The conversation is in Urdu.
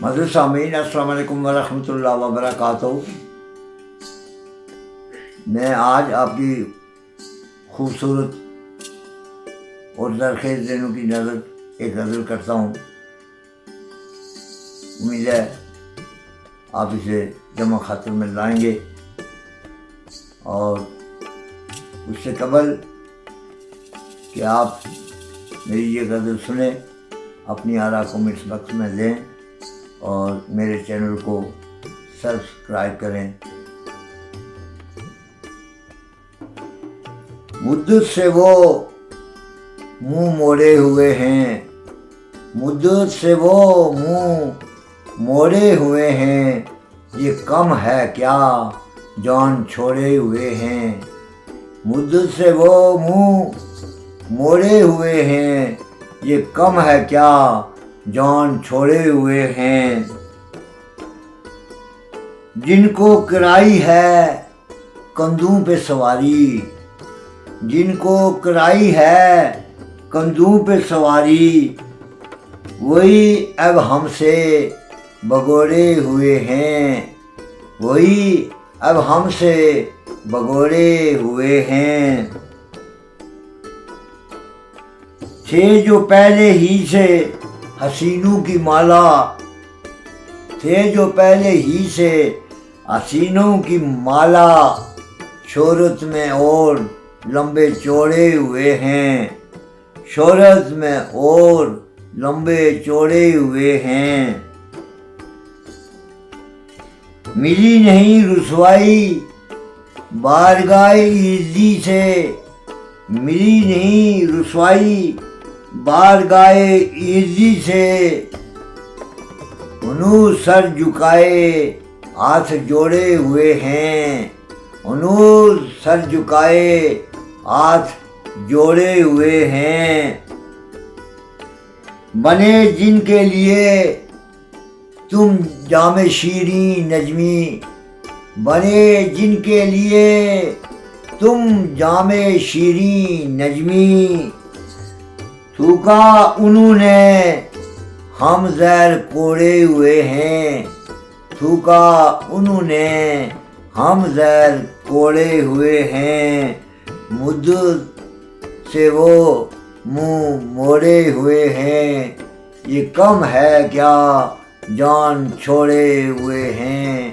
معزز سامعین، السلام علیکم ورحمۃ اللہ وبرکاتہ۔ میں آج آپ کی خوبصورت اور زرخیز ذہنوں کی ایک نظر کرتا ہوں۔ امید ہے آپ اسے جمع خاطر میں لائیں گے، اور اس سے قبل کہ آپ میری یہ غزل سنیں، اپنی آراء کو کمنٹس باکس میں دیں اور میرے چینل کو سبسکرائب کریں۔ مدت سے وہ منہ موڑے ہوئے ہیں، مدت سے وہ منہ موڑے ہوئے ہیں، یہ کم ہے کیا جان چھوڑے ہوئے ہیں۔ مدت سے وہ منہ موڑے ہوئے ہیں، یہ کم ہے کیا جان چھوڑے ہوئے ہیں۔ جن کو کرائی ہے کندھوں پہ سواری، جن کو کرائی ہے کندھوں پہ سواری، وہی اب ہم سے بگوڑے ہوئے ہیں، وہی اب ہم سے بگوڑے ہوئے ہیں۔ تھے جو پہلے ہی سے حسینوں کی مالا، تھے جو پہلے ہی سے حسینوں کی مالا، شہرت میں اور لمبے چوڑے ہوئے ہیں، شہرت میں اور لمبے چوڑے ہوئے ہیں۔ ملی نہیں رسوائی بارگاہ عزی سے، ملی نہیں رسوائی بارگاہ عزی سے، انہوں سر جھکائے ہاتھ جوڑے ہوئے ہیں، انہوں سر جھکائے ہاتھ جوڑے ہوئے ہیں۔ بنے جن کے لیے تم جام شیریں نجمی، بنے جن کے لیے تم جام شیریں نجمی، تھوکا انہوں نے ہم زہر کوڑے ہوئے ہیں، تھوکا انہوں نے ہم زہر کوڑے ہوئے ہیں۔ مدت سے وہ منہ موڑے ہوئے ہیں، یہ کم ہے کیا جان چھوڑے ہوئے ہیں۔